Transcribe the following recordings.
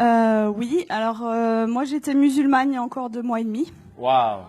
Oui, alors moi j'étais musulmane il y a encore 2 mois et demi. Waouh.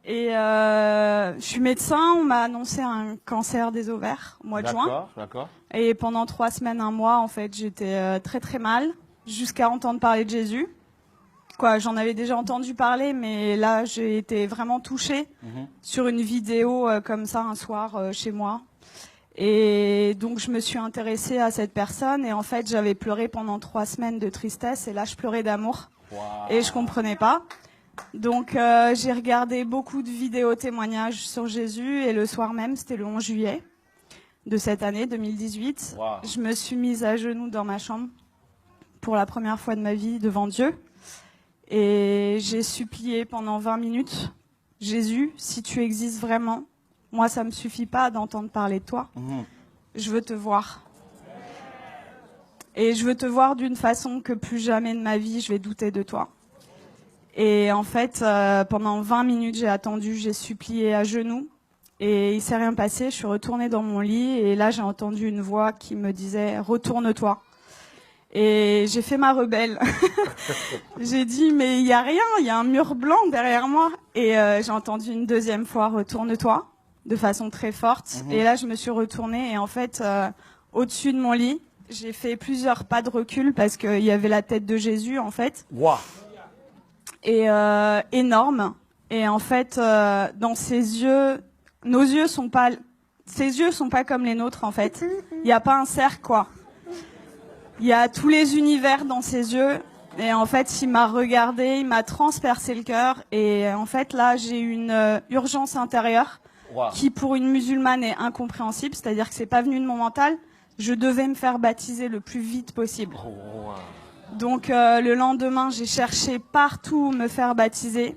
Et je suis médecin, on m'a annoncé un cancer des ovaires au mois de juin. D'accord, d'accord. Et pendant 3 semaines, un mois, en fait, j'étais très très mal, jusqu'à entendre parler de Jésus. Quoi, j'en avais déjà entendu parler, mais là j'ai été vraiment touchée sur une vidéo comme ça un soir chez moi. Et donc je me suis intéressée à cette personne et en fait j'avais pleuré pendant 3 semaines de tristesse et là je pleurais d'amour. Wow. Et je comprenais pas. Donc j'ai regardé beaucoup de vidéos témoignages sur Jésus et le soir même, c'était le 11 juillet de cette année 2018, Wow. je me suis mise à genoux dans ma chambre pour la première fois de ma vie devant Dieu et j'ai supplié pendant 20 minutes, Jésus, si tu existes vraiment, moi ça me suffit pas d'entendre parler de toi, je veux te voir. Et je veux te voir d'une façon que plus jamais de ma vie je vais douter de toi. Et en fait, pendant 20 minutes, j'ai attendu, j'ai supplié à genoux. Et il s'est rien passé, je suis retournée dans mon lit. Et là, j'ai entendu une voix qui me disait « Retourne-toi ». Et j'ai fait ma rebelle. J'ai dit « Mais il n'y a rien, il y a un mur blanc derrière moi ». Et j'ai entendu une deuxième fois « Retourne-toi » de façon très forte. Et là, je me suis retournée. Et en fait, au-dessus de mon lit, j'ai fait plusieurs pas de recul parce qu'il y avait la tête de Jésus, en fait. Wow. Et énorme. Et en fait, dans ses yeux, ses yeux sont pas comme les nôtres en fait. Il n'y a pas un cercle quoi. Il y a tous les univers dans ses yeux. Et en fait, il m'a regardé, il m'a transpercé le cœur. Et en fait, là, j'ai une urgence intérieure Wow. qui, pour une musulmane, est incompréhensible. C'est-à-dire que c'est pas venu de mon mental. Je devais me faire baptiser le plus vite possible. Oh, wow. Donc le lendemain, j'ai cherché partout où me faire baptiser.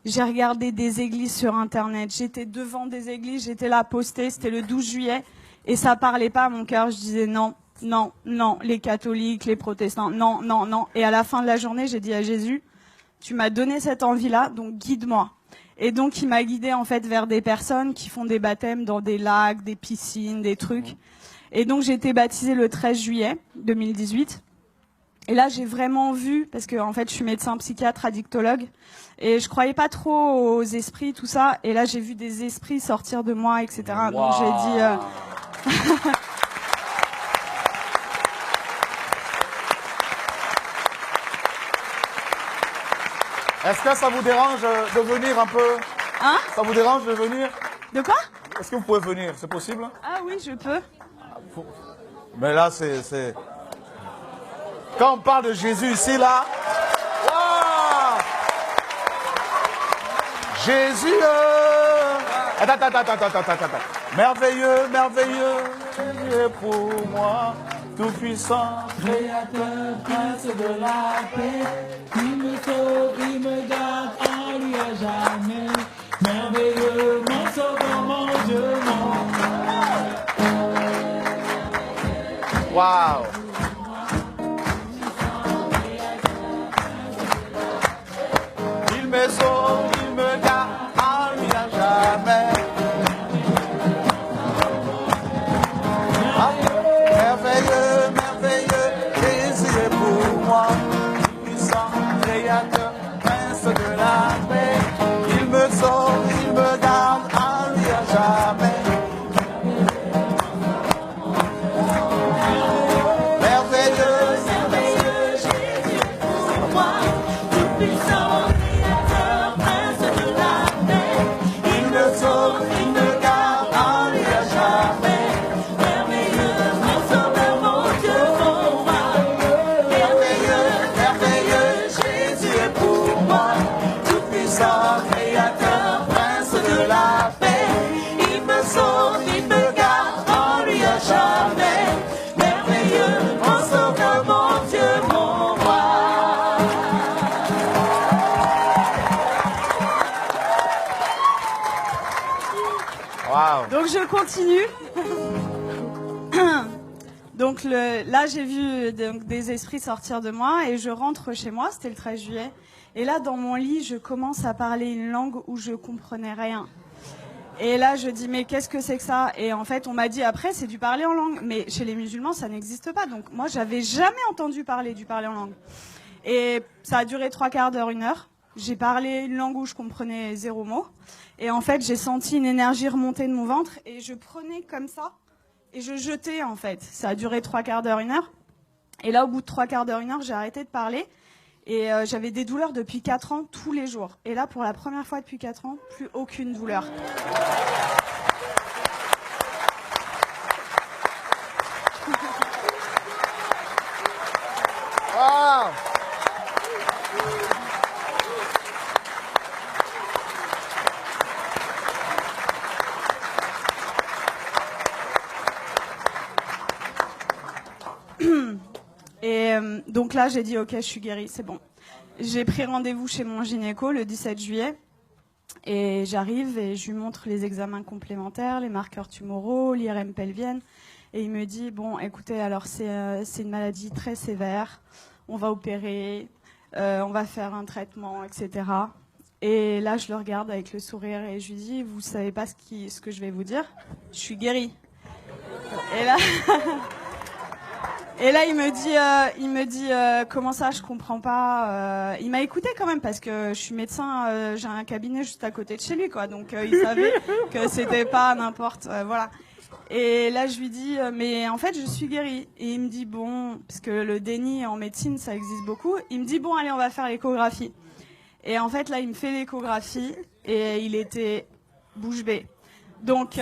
J'ai regardé des églises sur Internet. J'étais devant des églises, j'étais là postée. C'était le 12 juillet. Et ça parlait pas à mon cœur. Je disais non, non, non. Les catholiques, les protestants, non, non, non. Et à la fin de la journée, j'ai dit à Jésus, tu m'as donné cette envie-là, donc guide-moi. Et donc il m'a guidée en fait vers des personnes qui font des baptêmes dans des lacs, des piscines, des trucs. Et donc j'ai été baptisée le 13 juillet 2018. Et là, j'ai vraiment vu, parce que en fait, je suis médecin psychiatre, addictologue, et je croyais pas trop aux esprits, tout ça. Et là, j'ai vu des esprits sortir de moi, etc. Wow. Donc j'ai dit. Est-ce que ça vous dérange de venir un peu? Hein? Ça vous dérange de venir? De quoi? Est-ce que vous pouvez venir? C'est possible? Ah oui, je peux. Mais là, c'est... Quand on parle de Jésus ici, là... Wow! Jésus! Attends. Merveilleux, merveilleux, Dieu pour moi, tout-puissant, Créateur, prince de la paix, il me sauve, il me garde en lui à jamais. Merveilleux, mon sauveur, mon Dieu, mon wow! Il me sauve, il me garde en lui à jamais. Merveilleux, merveilleux, Jésus est pour moi, puissant, créateur, prince de la paix. Il me sauve, il me garde en lui à jamais. Merveilleux, merveilleux, Jésus est pour moi, tout puissant, créateur, prince de la paix. il me sauve, il me garde en lui à jamais. Merveilleux, mon sauveur, mon Dieu, mon roi. Merveilleux, merveilleux, Jésus est pour moi, tout puissant, créateur, prince de la paix. Il me sauve, il me garde en lui à jamais. Merveilleux, mon sauveur, mon Dieu, mon roi. Wow. Donc je continue. Donc là, j'ai vu donc, des esprits sortir de moi et je rentre chez moi, c'était le 13 juillet. Et là, dans mon lit, je commence à parler une langue où je comprenais rien. Et là, je dis, mais qu'est-ce que c'est que ça? Et en fait, on m'a dit après, c'est du parler en langue. Mais chez les musulmans, ça n'existe pas. Donc moi, j'avais jamais entendu parler du parler en langue. Et ça a duré 3/4 d'heure, 1 heure. J'ai parlé une langue où je comprenais 0 mot. Et en fait, j'ai senti une énergie remonter de mon ventre. Et je prenais comme ça. Et je jetais, en fait. Ça a duré 3/4 d'heure, 1 heure. Et là, au bout de 3/4 d'heure, 1 heure, j'ai arrêté de parler. Et j'avais des douleurs depuis 4 ans, tous les jours. Et là, pour la première fois depuis 4 ans, plus aucune douleur. Wow. Et donc là, j'ai dit, ok, je suis guérie, c'est bon. J'ai pris rendez-vous chez mon gynéco le 17 juillet. Et j'arrive et je lui montre les examens complémentaires, les marqueurs tumoraux, l'IRM pelvienne. Et il me dit, bon, écoutez, alors c'est une maladie très sévère. On va opérer, on va faire un traitement, etc. Et là, je le regarde avec le sourire et je lui dis, vous savez pas ce que je vais vous dire? Je suis guérie. Et là... Et là, il me dit, comment ça, je comprends pas. Il m'a écouté quand même parce que je suis médecin, j'ai un cabinet juste à côté de chez lui, quoi. Donc il savait que c'était pas n'importe, voilà. Et là, je lui dis, mais en fait, je suis guérie. Et il me dit, bon, parce que le déni en médecine, ça existe beaucoup. Il me dit, bon, allez, on va faire l'échographie. Et en fait, là, il me fait l'échographie et il était bouche bée. Donc,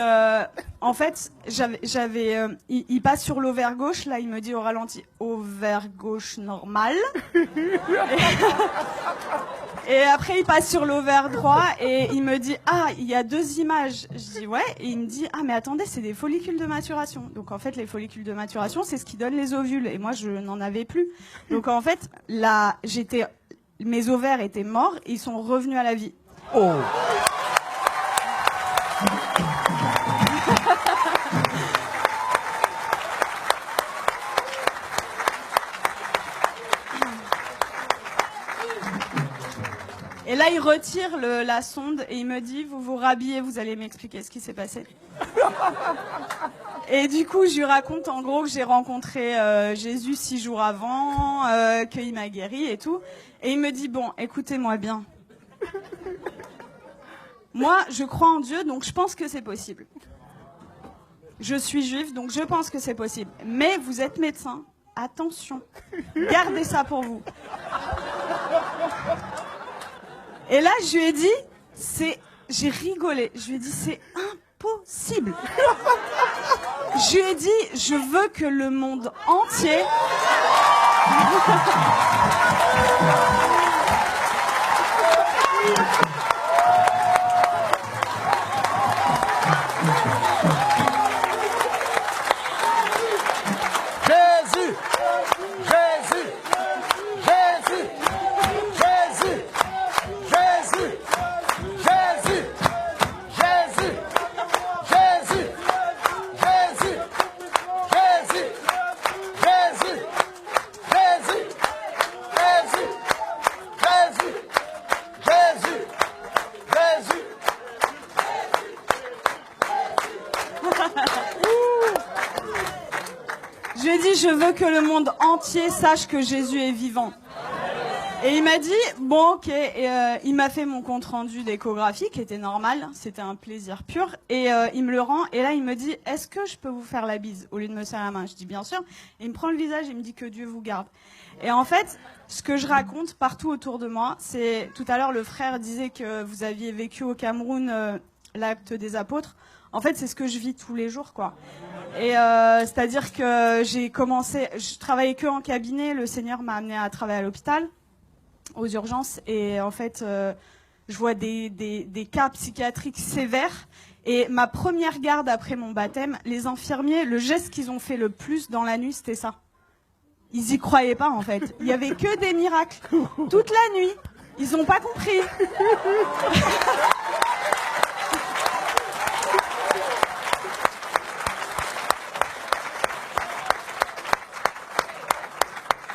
en fait, il passe sur l'ovaire gauche. Là, il me dit au ralenti, ovaire gauche normal. Et après, il passe sur l'ovaire droit et il me dit, ah, il y a 2 images. Je dis, ouais. Et il me dit, ah, mais attendez, c'est des follicules de maturation. Donc, en fait, les follicules de maturation, c'est ce qui donne les ovules. Et moi, je n'en avais plus. Donc, en fait, là, mes ovaires étaient morts et ils sont revenus à la vie. Oh. Et là, il retire la sonde et il me dit, vous vous rhabillez, vous allez m'expliquer ce qui s'est passé. Et du coup, je lui raconte en gros que j'ai rencontré Jésus 6 jours avant, qu'il m'a guéri et tout. Et il me dit, bon, écoutez-moi bien. Moi, je crois en Dieu, donc je pense que c'est possible. Je suis juive, donc je pense que c'est possible. Mais vous êtes médecin, attention, gardez ça pour vous. Et là, je lui ai dit, j'ai rigolé. Je lui ai dit, c'est impossible. Je lui ai dit, je veux que le monde entier... Jésus, Jésus, Jésus, Jésus, Jésus, Jésus, Jésus, Jésus, Jésus, Jésus, Jésus, Jésus, Jésus, Jésus, Jésus, Je lui ai dit, je veux que le monde entier sache que Jésus est vivant. Et il m'a dit, bon, ok. Et il m'a fait mon compte rendu d'échographie, qui était normal. C'était un plaisir pur. Et il me le rend. Et là, il me dit, est-ce que je peux vous faire la bise au lieu de me serrer la main? Je dis, bien sûr. Et il me prend le visage et il me dit que Dieu vous garde. Et en fait, ce que je raconte partout autour de moi, c'est... Tout à l'heure, le frère disait que vous aviez vécu au Cameroun l'acte des apôtres. En fait, c'est ce que je vis tous les jours, quoi. Et c'est-à-dire que je travaillais que en cabinet. Le Seigneur m'a amené à travailler à l'hôpital, aux urgences. Et en fait, je vois des cas psychiatriques sévères. Et ma première garde après mon baptême, les infirmiers, le geste qu'ils ont fait le plus dans la nuit, c'était ça. Ils y croyaient pas, en fait. Il y avait que des miracles. Toute la nuit. Ils ont pas compris.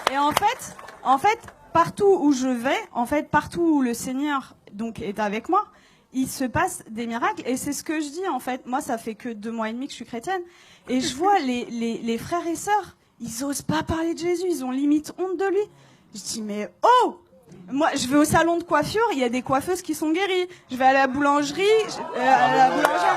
Et en fait, partout où je vais, partout où le Seigneur donc est avec moi, il se passe des miracles. Et c'est ce que je dis, en fait. Moi, ça fait que 2 mois et demi que je suis chrétienne. Et je vois les frères et sœurs, ils osent pas parler de Jésus. Ils ont limite honte de lui. Je dis, mais oh! Moi, je vais au salon de coiffure, il y a des coiffeuses qui sont guéries. Je vais à la boulangerie, à la boulangère.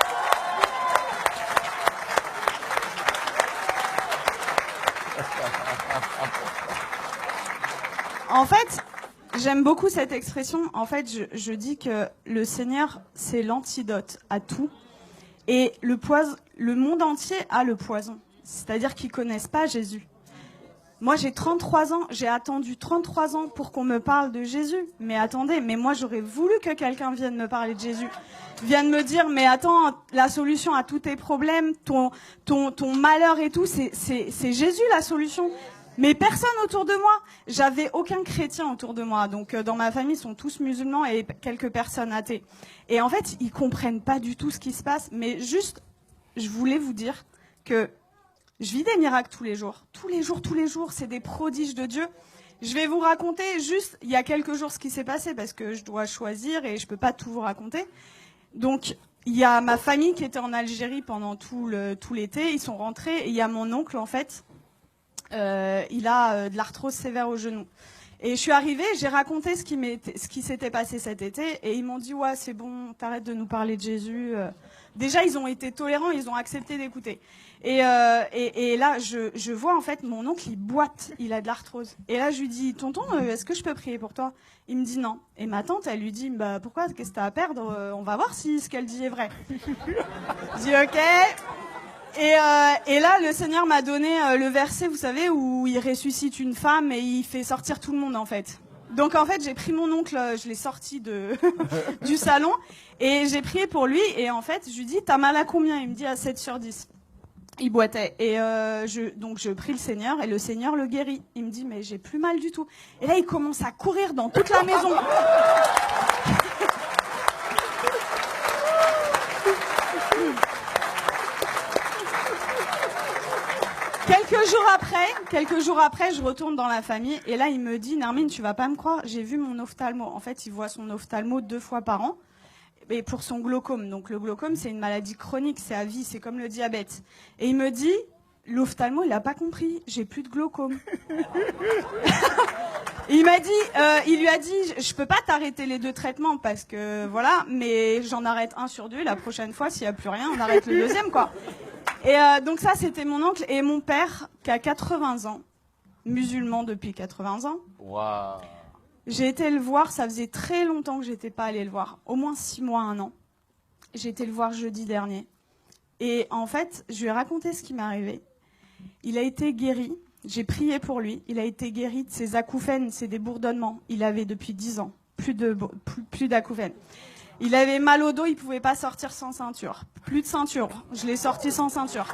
En fait, j'aime beaucoup cette expression. En fait, je dis que le Seigneur, c'est l'antidote à tout. Et le monde entier a le poison. C'est-à-dire qu'ils connaissent pas Jésus. Moi, j'ai 33 ans. J'ai attendu 33 ans pour qu'on me parle de Jésus. Mais attendez, mais moi, j'aurais voulu que quelqu'un vienne me parler de Jésus. Vienne me dire, mais attends, la solution à tous tes problèmes, ton malheur et tout, c'est Jésus la solution. Mais personne autour de moi. J'avais aucun chrétien autour de moi. Donc, dans ma famille, ils sont tous musulmans et quelques personnes athées. Et en fait, ils comprennent pas du tout ce qui se passe. Mais juste, je voulais vous dire que je vis des miracles tous les jours. Tous les jours, c'est des prodiges de Dieu. Je vais vous raconter juste, il y a quelques jours, ce qui s'est passé, parce que je dois choisir et je peux pas tout vous raconter. Donc, il y a ma famille qui était en Algérie pendant tout l'été. Ils sont rentrés et il y a mon oncle, en fait. Il a de l'arthrose sévère au genou. Et je suis arrivée, j'ai raconté ce qui s'était passé cet été, et ils m'ont dit, ouais, c'est bon, t'arrêtes de nous parler de Jésus. Déjà, ils ont été tolérants, ils ont accepté d'écouter. Et là, je vois, en fait, mon oncle, il boite, il a de l'arthrose. Et là, je lui dis, tonton, est-ce que je peux prier pour toi? Il me dit non. Et ma tante, elle lui dit, bah, pourquoi, qu'est-ce que t'as à perdre? On va voir si ce qu'elle dit est vrai. Je dis, ok. Et là, le Seigneur m'a donné le verset, vous savez, où il ressuscite une femme et il fait sortir tout le monde, en fait. Donc, en fait, j'ai pris mon oncle, je l'ai sorti du salon, et j'ai prié pour lui, et en fait, je lui dis, t'as mal à combien? Il me dit, à 7 sur 10. Il boitait. Et donc, je prie le Seigneur, et le Seigneur le guérit. Il me dit, mais j'ai plus mal du tout. Et là, il commence à courir dans toute la maison. Quelques jours après, je retourne dans la famille et là, il me dit, Nermine, tu vas pas me croire, j'ai vu mon ophtalmo. En fait, il voit son ophtalmo 2 fois par an et pour son glaucome. Donc, le glaucome, c'est une maladie chronique, c'est à vie, c'est comme le diabète. Et il me dit, l'ophtalmo, il a pas compris, j'ai plus de glaucome. Il lui a dit, je peux pas t'arrêter les 2 traitements parce que voilà, mais j'en arrête 1 sur 2. La prochaine fois, s'il y a plus rien, on arrête le 2e, quoi. Et donc ça, c'était mon oncle et mon père qui a 80 ans, musulman depuis 80 ans. Wow. J'ai été le voir, ça faisait très longtemps que j'étais pas allée le voir, au moins 6 mois, 1 an. J'ai été le voir jeudi dernier. Et en fait, je lui ai raconté ce qui m'est arrivé. Il a été guéri, j'ai prié pour lui, il a été guéri de ses acouphènes, c'est des bourdonnements. Il avait depuis 10 ans, plus d'acouphènes. Il avait mal au dos, il pouvait pas sortir sans ceinture. Plus de ceinture, je l'ai sorti sans ceinture.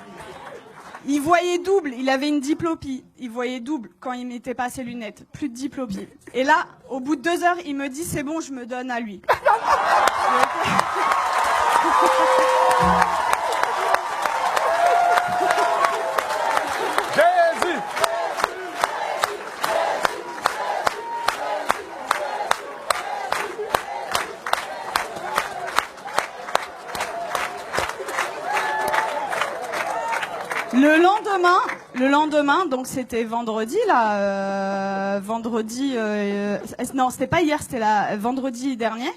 Il voyait double, il avait une diplopie. Il voyait double quand il mettait pas ses lunettes. Plus de diplopie. Et là, au bout de 2 heures, il me dit, c'est bon, je me donne à lui. Jésus. Le lendemain, donc c'était vendredi là, non, c'était pas hier, c'était vendredi dernier.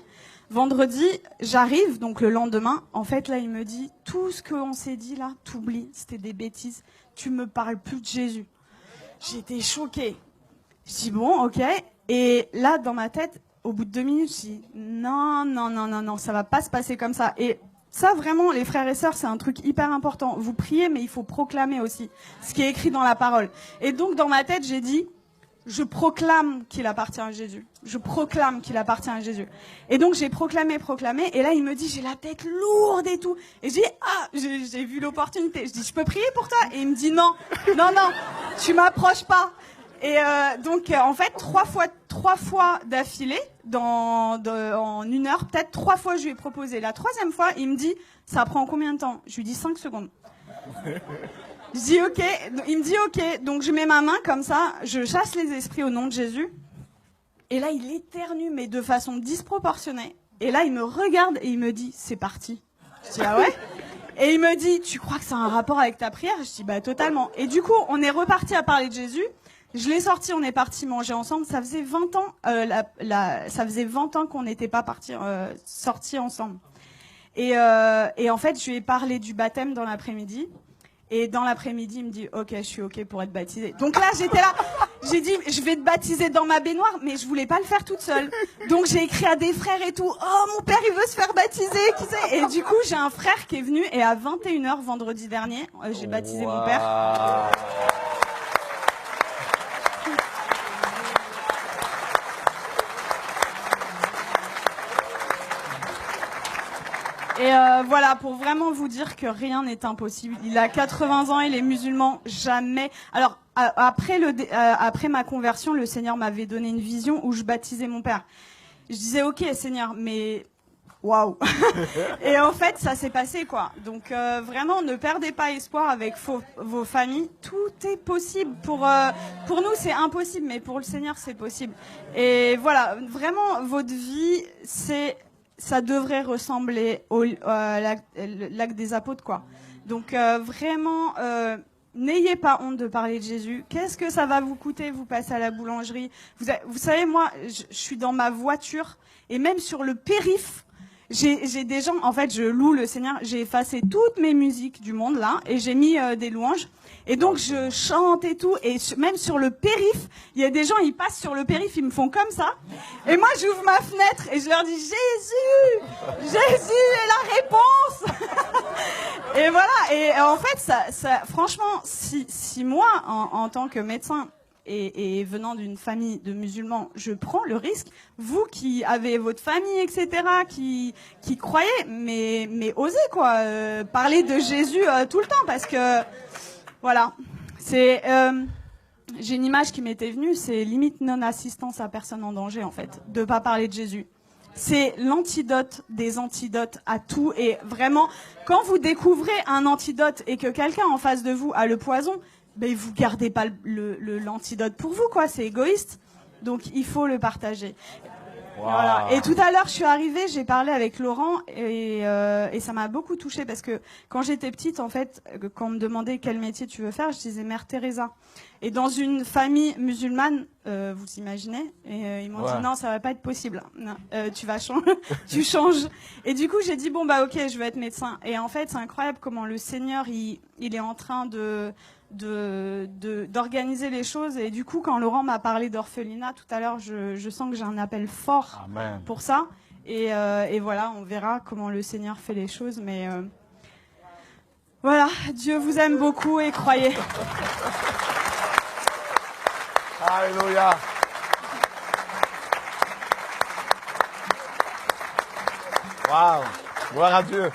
Vendredi, j'arrive, donc le lendemain, en fait là, il me dit, tout ce qu'on s'est dit là, t'oublies, c'était des bêtises, tu me parles plus de Jésus. J'étais choquée. Je dis bon, ok. Et là, dans ma tête, au bout de 2 minutes, je dis non, ça va pas se passer comme ça. Et ça, vraiment, les frères et sœurs, c'est un truc hyper important. Vous priez, mais il faut proclamer aussi ce qui est écrit dans la parole. Et donc, dans ma tête, j'ai dit, je proclame qu'il appartient à Jésus. Je proclame qu'il appartient à Jésus. Et donc, j'ai proclamé. Et là, il me dit, j'ai la tête lourde et tout. Et je dis, j'ai vu l'opportunité. Je dis, je peux prier pour toi? Et il me dit, non, tu m'approches pas. Et donc, en fait, 3 fois d'affilée, en 1 heure, peut-être 3 fois, je lui ai proposé. La 3e fois, il me dit, ça prend combien de temps? Je lui dis 5 secondes. Je dis ok. Il me dit ok. Donc, je mets ma main comme ça, je chasse les esprits au nom de Jésus. Et là, il éternue, mais de façon disproportionnée. Et là, il me regarde et il me dit, c'est parti. Je dis, ah ouais? Et il me dit, tu crois que ça a un rapport avec ta prière? Je dis, bah totalement. Et du coup, on est reparti à parler de Jésus. Je l'ai sorti, on est parti manger ensemble. Ça faisait 20 ans, ça faisait 20 ans qu'on n'était pas sortis ensemble. Et en fait, je lui ai parlé du baptême dans l'après-midi. Et dans l'après-midi, il me dit, ok, je suis ok pour être baptisé. Donc là, j'étais là, j'ai dit, je vais te baptiser dans ma baignoire, mais je voulais pas le faire toute seule. Donc j'ai écrit à des frères et tout, oh, mon père, il veut se faire baptiser, qui sait? Et du coup, j'ai un frère qui est venu, et à 21h vendredi dernier, j'ai baptisé mon père. Et voilà, pour vraiment vous dire que rien n'est impossible. Il a 80 ans, il est musulman, jamais. Alors, après ma conversion, le Seigneur m'avait donné une vision où je baptisais mon père. Je disais, ok, Seigneur, mais waouh. Et en fait, ça s'est passé, quoi. Donc, vraiment, ne perdez pas espoir avec vos familles. Tout est possible. Pour nous, c'est impossible, mais pour le Seigneur, c'est possible. Et voilà, vraiment, votre vie, ça devrait ressembler au lac des apôtres, quoi. Donc vraiment, n'ayez pas honte de parler de Jésus. Qu'est-ce que ça va vous coûter? Vous passez à la boulangerie. Vous savez, moi, je suis dans ma voiture et même sur le périph', j'ai des gens. En fait, je loue le Seigneur. J'ai effacé toutes mes musiques du monde là et j'ai mis des louanges. Et donc je chante et tout, et même sur le périph', il y a des gens, ils passent sur le périph', ils me font comme ça, et moi j'ouvre ma fenêtre et je leur dis Jésus est la réponse. Et voilà, et en fait, ça franchement, si moi, en tant que médecin et venant d'une famille de musulmans, je prends le risque, vous qui avez votre famille, etc., qui croyez, mais osez quoi, parler de Jésus tout le temps, parce que voilà, j'ai une image qui m'était venue, c'est limite non-assistance à personne en danger, en fait, de pas parler de Jésus. C'est l'antidote des antidotes à tout, et vraiment, quand vous découvrez un antidote et que quelqu'un en face de vous a le poison, ben vous gardez pas l'antidote pour vous, quoi, c'est égoïste. Donc il faut le partager. Wow. Voilà. Et tout à l'heure, je suis arrivée, j'ai parlé avec Laurent et ça m'a beaucoup touchée parce que quand j'étais petite, en fait, quand on me demandait quel métier tu veux faire, je disais Mère Teresa. Et dans une famille musulmane, vous imaginez, et ils m'ont dit non, ça va pas être possible. Non, tu vas changer, tu changes. Et du coup, j'ai dit bon bah ok, je veux être médecin. Et en fait, c'est incroyable comment le Seigneur il est en train d'organiser les choses. Et du coup, quand Laurent m'a parlé d'orphelinat tout à l'heure, je sens que j'ai un appel fort Amen. Pour ça. Et voilà, on verra comment le Seigneur fait les choses. Mais voilà, Dieu vous aime beaucoup et croyez. Alléluia. Waouh, gloire à Dieu.